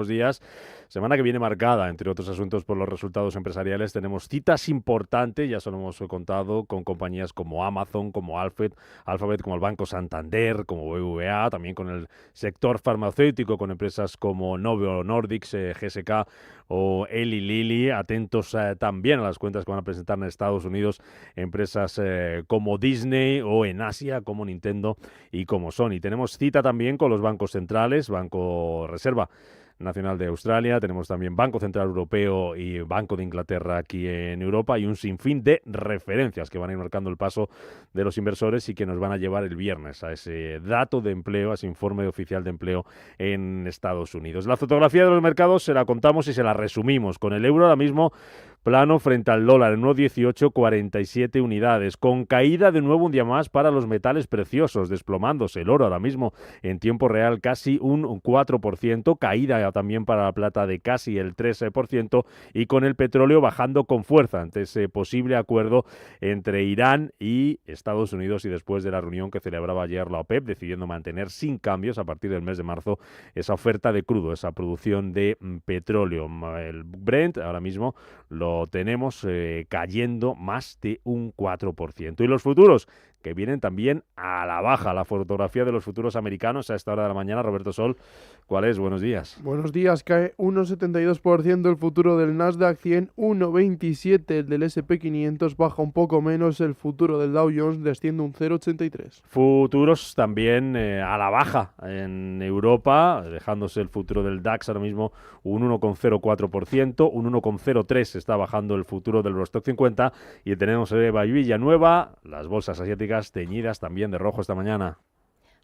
días. Semana que viene marcada, entre otros asuntos, por los resultados empresariales. Tenemos citas importantes, ya se lo hemos contado, con compañías como Amazon, como Alphabet, como el Banco Santander, como BBVA, también con el sector farmacéutico, con empresas como Novo Nordisk, GSK o Eli Lilly. Atentos también a las cuentas que van a presentar en Estados Unidos empresas como Disney, o en Asia como Nintendo y como Sony. Tenemos cita también con los bancos centrales, Banco Reserva Nacional de Australia, tenemos también Banco Central Europeo y Banco de Inglaterra aquí en Europa, y un sinfín de referencias que van a ir marcando el paso de los inversores y que nos van a llevar el viernes a ese dato de empleo, a ese informe oficial de empleo en Estados Unidos. La fotografía de los mercados se la contamos y se la resumimos, con el euro ahora mismo plano frente al dólar en 1,1847 unidades, con caída de nuevo un día más para los metales preciosos, desplomándose el oro ahora mismo en tiempo real casi un 4%, caída también para la plata de casi el 13%, y con el petróleo bajando con fuerza ante ese posible acuerdo entre Irán y Estados Unidos, y después de la reunión que celebraba ayer la OPEP, decidiendo mantener sin cambios a partir del mes de marzo esa oferta de crudo, esa producción de petróleo. El Brent ahora mismo lo tenemos cayendo más de un 4%. Y los futuros, que vienen también a la baja. La fotografía de los futuros americanos a esta hora de la mañana. Roberto Sol, ¿cuál es? Buenos días. Buenos días. Cae 1,72% el futuro del Nasdaq 100, 1,27% el del S&P 500, baja un poco menos el futuro del Dow Jones, desciende un 0,83%. Futuros también a la baja en Europa, dejándose el futuro del DAX ahora mismo un 1,04%, un 1,03% está bajando el futuro del Eurostoxx 50, y tenemos Villanueva, las bolsas asiáticas teñidas también de rojo esta mañana.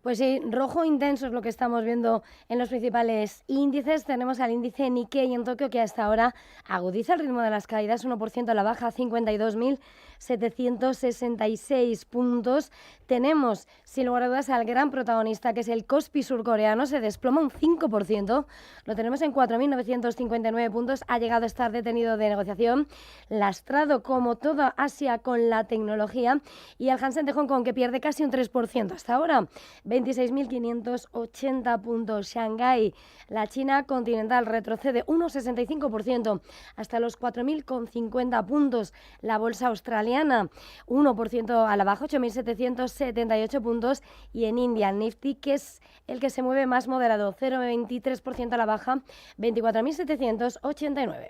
Pues sí, rojo intenso es lo que estamos viendo en los principales índices. Tenemos al índice Nikkei en Tokio, que hasta ahora agudiza el ritmo de las caídas, 1% a la baja, 52.766 puntos. Tenemos, sin lugar a dudas, al gran protagonista, que es el Kospi surcoreano, se desploma un 5%, lo tenemos en 4.959 puntos, ha llegado a estar detenido de negociación, lastrado como toda Asia con la tecnología, y el Hansen de Hong Kong, que pierde casi un 3% hasta ahora, 26.580 puntos. Shanghái, la China continental, retrocede 1,65% hasta los 4.050 puntos. La bolsa australiana, 1% a la baja, 8.778 puntos. Y en India, el Nifty, que es el que se mueve más moderado, 0,23% a la baja, 24.789.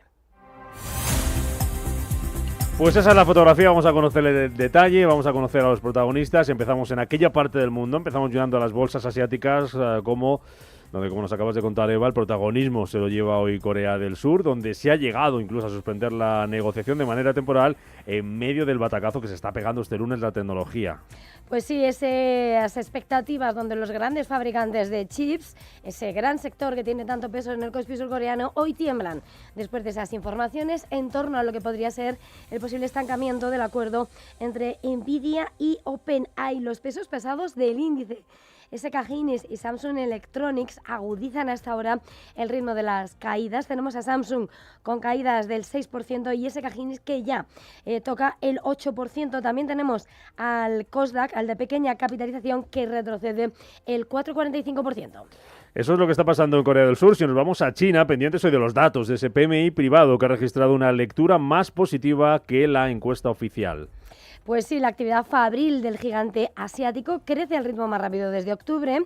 Pues esa es la fotografía, vamos a conocer el detalle, vamos a conocer a los protagonistas. Empezamos en aquella parte del mundo, empezamos mirando a las bolsas asiáticas, donde, como nos acabas de contar, Eva, el protagonismo se lo lleva hoy Corea del Sur, donde se ha llegado incluso a suspender la negociación de manera temporal en medio del batacazo que se está pegando este lunes la tecnología. Pues sí, esas expectativas donde los grandes fabricantes de chips, ese gran sector que tiene tanto peso en el Kospi surcoreano, hoy tiemblan después de esas informaciones en torno a lo que podría ser el posible estancamiento del acuerdo entre Nvidia y OpenAI. Los pesos pesados del índice, SK Hynix y Samsung Electronics, agudizan hasta ahora el ritmo de las caídas. Tenemos a Samsung con caídas del 6% y SK Hynix que ya toca el 8%. También tenemos al Kosdaq, al de pequeña capitalización, que retrocede el 4,45%. Eso es lo que está pasando en Corea del Sur. Si nos vamos a China, pendientes hoy de los datos de ese PMI privado, que ha registrado una lectura más positiva que la encuesta oficial. Pues sí, la actividad fabril del gigante asiático crece al ritmo más rápido desde octubre.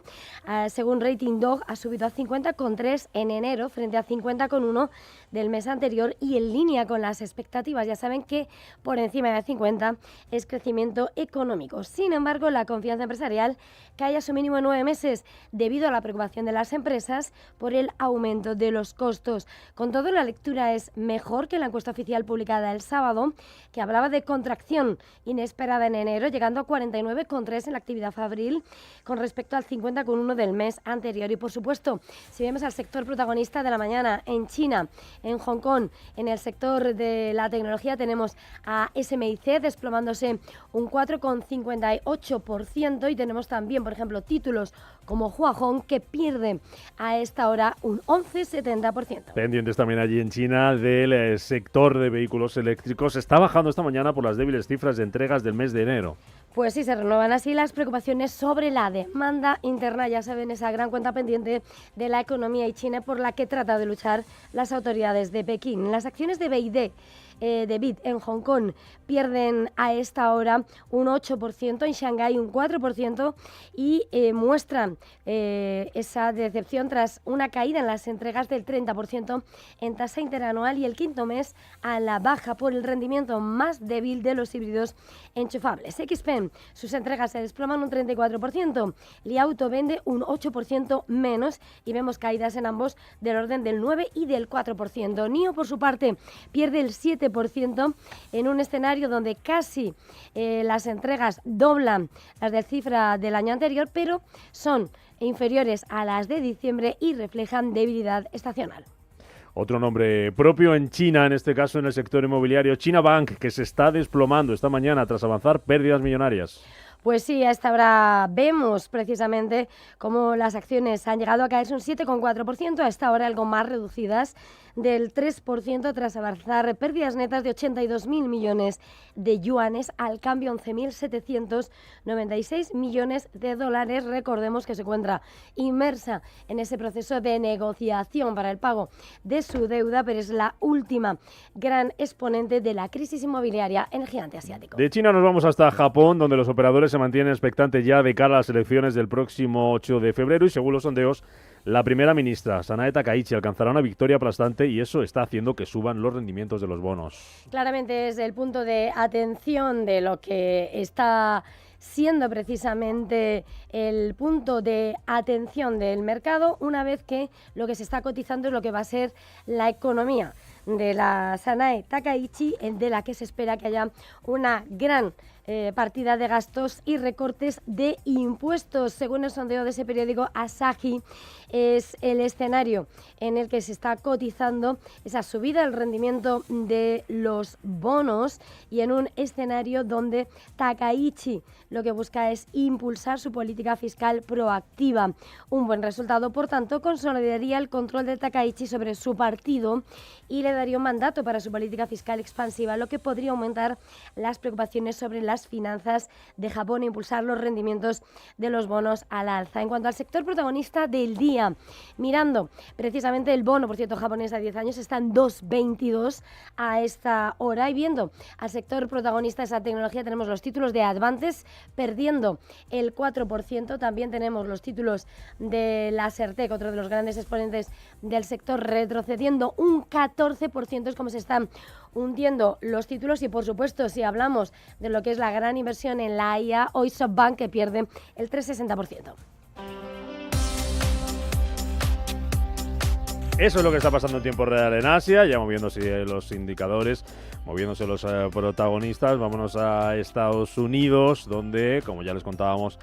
Según Rating Dog, ha subido a 50,3 en enero frente a 50,1 del mes anterior, y en línea con las expectativas. Ya saben que por encima de 50 es crecimiento económico. Sin embargo, la confianza empresarial cae a su mínimo en 9 meses debido a la preocupación de las empresas por el aumento de los costos. Con todo, la lectura es mejor que la encuesta oficial publicada el sábado, que hablaba de contracción inesperada en enero, llegando a 49,3 en la actividad fabril con respecto al 50,1 del mes anterior. Y por supuesto, si vemos al sector protagonista de la mañana en China, en Hong Kong, en el sector de la tecnología, tenemos a SMIC desplomándose un 4,58%, y tenemos también, por ejemplo, títulos como Huahong, que pierde a esta hora un 11,70%. Pendientes también allí en China del sector de vehículos eléctricos. Está bajando esta mañana por las débiles cifras de entregas del mes de enero. Pues sí, se renuevan así las preocupaciones sobre la demanda interna, ya saben, esa gran cuenta pendiente de la economía y China por la que trata de luchar las autoridades de Pekín. Las acciones de BID de BID en Hong Kong pierden a esta hora un 8%, en Shanghái un 4% y muestran esa decepción tras una caída en las entregas del 30% en tasa interanual y el quinto mes a la baja por el rendimiento más débil de los híbridos enchufables. XPeng, sus entregas se desploman un 34%, Li Auto vende un 8% menos y vemos caídas en ambos del orden del 9 y del 4%. NIO, por su parte, pierde el 7% en un escenario donde casi las entregas doblan las de cifra del año anterior, pero son inferiores a las de diciembre y reflejan debilidad estacional. Otro nombre propio en China, en este caso en el sector inmobiliario, China Bank, que se está desplomando esta mañana tras avanzar pérdidas millonarias. Pues sí, a esta hora vemos precisamente cómo las acciones han llegado a caerse un 7,4%, a esta hora algo más reducidas del 3% tras avanzar pérdidas netas de 82.000 millones de yuanes al cambio 11.796 millones de dólares. Recordemos que se encuentra inmersa en ese proceso de negociación para el pago de su deuda, pero es la última gran exponente de la crisis inmobiliaria en el gigante asiático. De China nos vamos hasta Japón, donde los operadores se mantienen expectantes ya de cara a las elecciones del próximo 8 de febrero y según los sondeos, la primera ministra, Sanae Takaichi, alcanzará una victoria aplastante y eso está haciendo que suban los rendimientos de los bonos. Claramente es el punto de atención de lo que está siendo precisamente el punto de atención del mercado, una vez que lo que se está cotizando es lo que va a ser la economía de la Sanae Takaichi, de la que se espera que haya una gran partida de gastos y recortes de impuestos. Según el sondeo de ese periódico, Asahi es el escenario en el que se está cotizando esa subida del rendimiento de los bonos y en un escenario donde Takaichi lo que busca es impulsar su política fiscal proactiva. Un buen resultado, por tanto, consolidaría el control de Takaichi sobre su partido y le daría un mandato para su política fiscal expansiva, lo que podría aumentar las preocupaciones sobre las finanzas de Japón e impulsar los rendimientos de los bonos al alza. En cuanto al sector protagonista del día, mirando precisamente el bono, por cierto, japonés a 10 años, está en 2,22 a esta hora, y viendo al sector protagonista de esa tecnología tenemos los títulos de Advantes perdiendo el 4%, también tenemos los títulos de Lasertec, otro de los grandes exponentes del sector, retrocediendo un 14%, es como se están hundiendo los títulos. Y por supuesto, si hablamos de lo que es la gran inversión en la IA, hoy SoftBank que pierde el 3,60%. Eso es lo que está pasando en tiempo real en Asia, ya moviéndose los indicadores, moviéndose los protagonistas. Vámonos a Estados Unidos, donde, como ya les contábamos,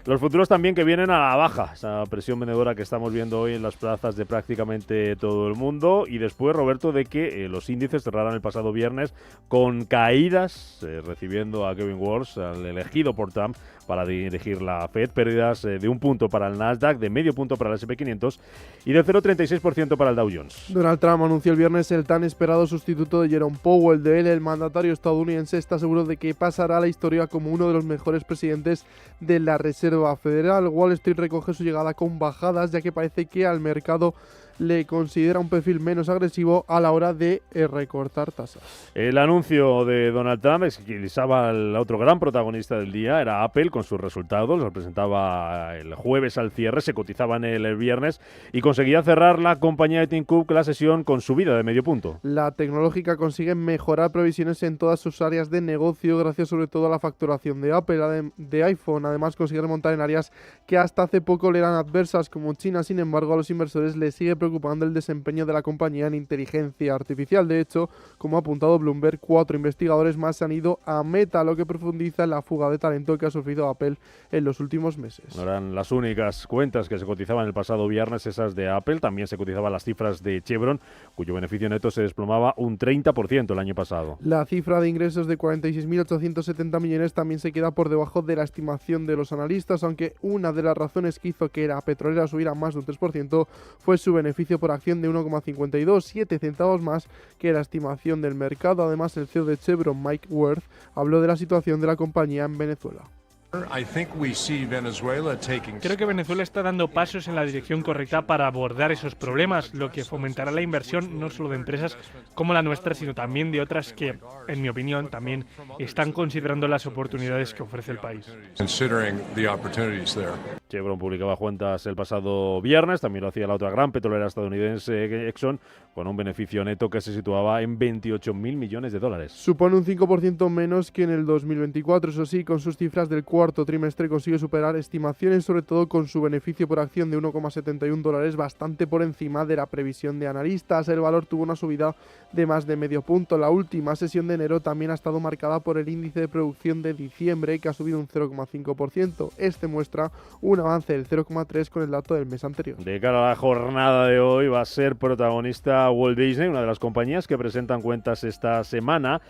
los futuros también que vienen a la baja, esa presión vendedora que estamos viendo hoy en las plazas de prácticamente todo el mundo. Y después, Roberto, de que los índices cerraran el pasado viernes con caídas, recibiendo a Kevin Walsh, al elegido por Trump para dirigir la Fed, pérdidas de 1 punto para el Nasdaq, de medio punto para el S&P 500 y de 0,36% para el Dow Jones. Donald Trump anunció el viernes el tan esperado sustituto de Jerome Powell. De él, el mandatario estadounidense está seguro de que pasará a la historia como uno de los mejores presidentes de la Reserva Federal. Wall Street recoge su llegada con bajadas, ya que parece que al mercado le considera un perfil menos agresivo a la hora de recortar tasas. El anuncio de Donald Trump esquilizaba al otro gran protagonista del día, era Apple, con sus resultados. Los presentaba el jueves al cierre, se cotizaban el viernes y conseguía cerrar la compañía de Tim Cook la sesión con subida de medio punto. La tecnológica consigue mejorar previsiones en todas sus áreas de negocio, gracias sobre todo a la facturación de Apple, de iPhone. Además, consigue remontar en áreas que hasta hace poco le eran adversas, como China. Sin embargo, a los inversores les sigue preocupando el desempeño de la compañía en inteligencia artificial. De hecho, como ha apuntado Bloomberg, 4 investigadores más se han ido a Meta, lo que profundiza en la fuga de talento que ha sufrido Apple en los últimos meses. No eran las únicas cuentas que se cotizaban el pasado viernes, esas de Apple. También se cotizaban las cifras de Chevron, cuyo beneficio neto se desplomaba un 30% el año pasado. La cifra de ingresos de 46.870 millones también se queda por debajo de la estimación de los analistas, aunque una de las razones que hizo que la petrolera subiera más de un 3% fue su beneficio beneficio por acción de 1,52, 7 centavos más que la estimación del mercado. Además, el CEO de Chevron, Mike Wirth, habló de la situación de la compañía en Venezuela. Creo que Venezuela está dando pasos en la dirección correcta para abordar esos problemas, lo que fomentará la inversión no solo de empresas como la nuestra, sino también de otras que, en mi opinión, también están considerando las oportunidades que ofrece el país. Chevron publicaba cuentas el pasado viernes, también lo hacía la otra gran petrolera estadounidense, Exxon, con un beneficio neto que se situaba en 28.000 millones de dólares. Supone un 5% menos que en el 2024, eso sí, con sus cifras del cuarto trimestre consigue superar estimaciones, sobre todo con su beneficio por acción de 1,71 dólares, bastante por encima de la previsión de analistas. El valor tuvo una subida de más de medio punto. La última sesión de enero también ha estado marcada por el índice de producción de diciembre, que ha subido un 0,5%. Este muestra un avance del 0,3 con el dato del mes anterior. De cara a la jornada de hoy va a ser protagonista Walt Disney, una de las compañías que presentan cuentas esta semana.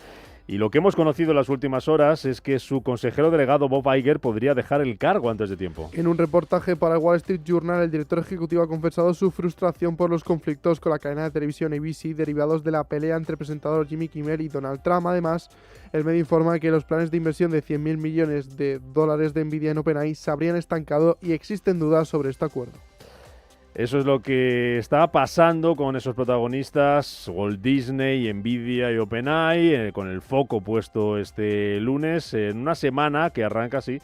Y lo que hemos conocido en las últimas horas es que su consejero delegado Bob Iger podría dejar el cargo antes de tiempo. En un reportaje para el Wall Street Journal, el director ejecutivo ha confesado su frustración por los conflictos con la cadena de televisión ABC derivados de la pelea entre el presentador Jimmy Kimmel y Donald Trump. Además, el medio informa que los planes de inversión de 100.000 millones de dólares de Nvidia en OpenAI se habrían estancado y existen dudas sobre este acuerdo. Eso es lo que está pasando con esos protagonistas, Walt Disney, Nvidia y OpenAI, con el foco puesto este lunes, en una semana que arranca así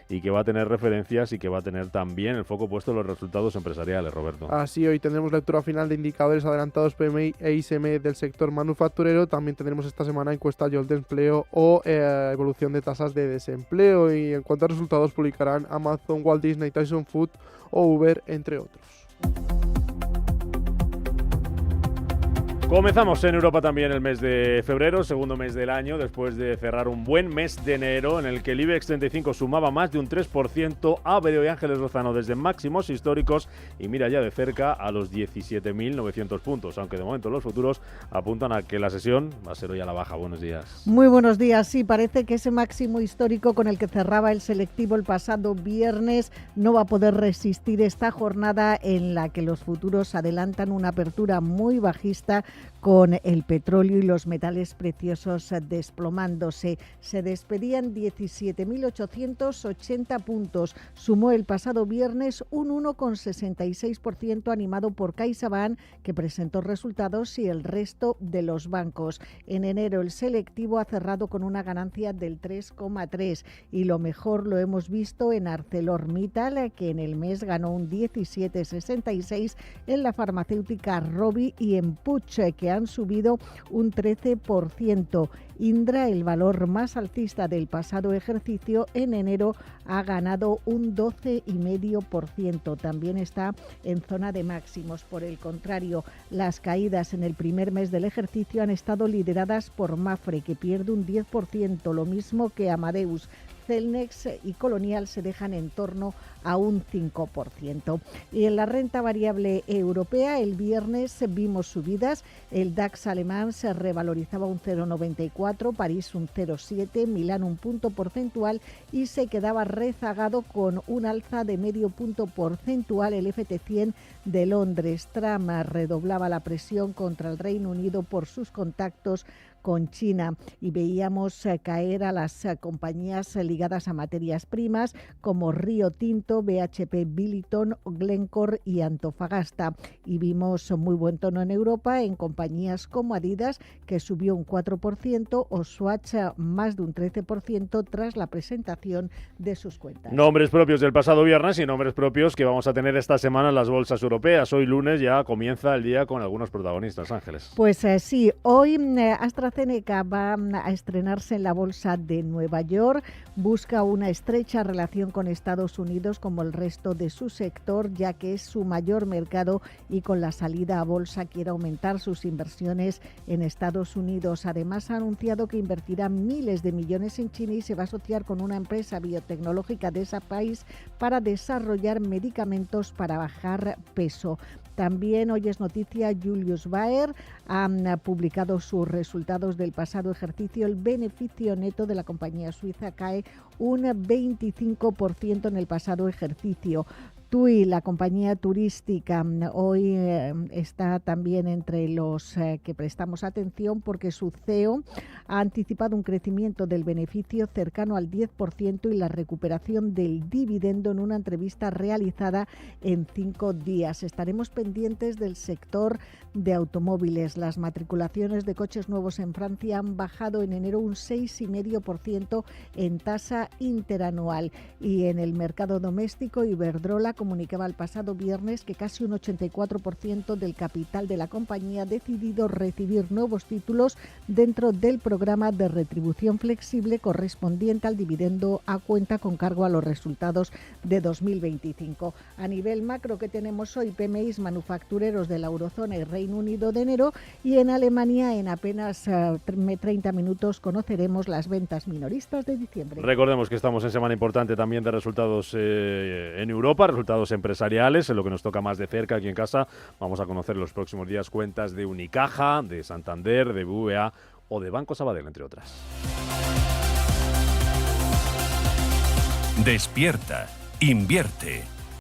y que va a tener referencias y que va a tener también el foco puesto en los resultados empresariales, Roberto. Así, hoy tendremos lectura final de indicadores adelantados PMI e ISM del sector manufacturero. También tendremos esta semana encuesta YOL de empleo o evolución de tasas de desempleo. Y en cuanto a resultados, publicarán Amazon, Walt Disney, Tyson Foods o Uber, entre otros. Comenzamos en Europa también el mes de febrero, segundo mes del año, después de cerrar un buen mes de enero en el que el IBEX 35 sumaba más de un 3%. Abre hoy Ángeles Lozano desde máximos históricos y mira ya de cerca a los 17.900 puntos, aunque de momento los futuros apuntan a que la sesión va a ser hoy a la baja. Buenos días. Muy buenos días. Sí, parece que ese máximo histórico con el que cerraba el selectivo el pasado viernes no va a poder resistir esta jornada en la que los futuros adelantan una apertura muy bajista, con el petróleo y los metales preciosos desplomándose. Se despedían 17.880 puntos. Sumó el pasado viernes un 1,66% animado por CaixaBank, que presentó resultados, y el resto de los bancos. En enero el selectivo ha cerrado con una ganancia del 3,3% y lo mejor lo hemos visto en ArcelorMittal, que en el mes ganó un 17,66%, en la farmacéutica Rovi y en Puig, que han subido un 13%. Indra, el valor más alcista del pasado ejercicio, en enero ha ganado un 12,5%. También está en zona de máximos. Por el contrario, las caídas en el primer mes del ejercicio han estado lideradas por Mafre, que pierde un 10%, lo mismo que Amadeus. Celnex y Colonial se dejan en torno a un 5%. Y en la renta variable europea, el viernes vimos subidas. El DAX alemán se revalorizaba un 0,94, París un 0,7, Milán un punto porcentual y se quedaba rezagado con un alza de medio punto porcentual el FT100 de Londres. Trump redoblaba la presión contra el Reino Unido por sus contactos con China y veíamos caer a las compañías ligadas a materias primas como Río Tinto, BHP Billiton, Glencore y Antofagasta. Y vimos muy buen tono en Europa en compañías como Adidas, que subió un 4%, o Swatch más de un 13% tras la presentación de sus cuentas. Nombres propios del pasado viernes y nombres propios que vamos a tener esta semana en las bolsas europeas. Hoy lunes ya comienza el día con algunos protagonistas, Ángeles. Pues sí, hoy AstraZeneca va a estrenarse en la bolsa de Nueva York. Busca una estrecha relación con Estados Unidos como el resto de su sector, ya que es su mayor mercado, y con la salida a bolsa quiere aumentar sus inversiones en Estados Unidos. Además, ha anunciado que invertirá miles de millones en China y se va a asociar con una empresa biotecnológica de ese país para desarrollar medicamentos para bajar peso. También hoy es noticia Julius Baer, han publicado sus resultados del pasado ejercicio. El beneficio neto de la compañía suiza cae un 25% en el pasado ejercicio. TUI, la compañía turística, hoy está también entre los que prestamos atención porque su CEO ha anticipado un crecimiento del beneficio cercano al 10% y la recuperación del dividendo en una entrevista realizada en 5 días. Estaremos pendientes del sector de automóviles. Las matriculaciones de coches nuevos en Francia han bajado en enero un 6,5% en tasa interanual. Y en el mercado doméstico, Iberdrola comunicaba el pasado viernes que casi un 84% del capital de la compañía ha decidido recibir nuevos títulos dentro del programa de retribución flexible correspondiente al dividendo a cuenta con cargo a los resultados de 2025. A nivel macro, que tenemos hoy PMIs manufactureros de la eurozona y Reino Unido de enero, y en Alemania en apenas 30 minutos conoceremos las ventas minoristas de diciembre. Recordemos que estamos en semana importante también de resultados en Europa, resultados empresariales, en lo que nos toca más de cerca aquí en casa. Vamos a conocer los próximos días cuentas de Unicaja, de Santander, de BBVA o de Banco Sabadell, entre otras. Despierta, invierte.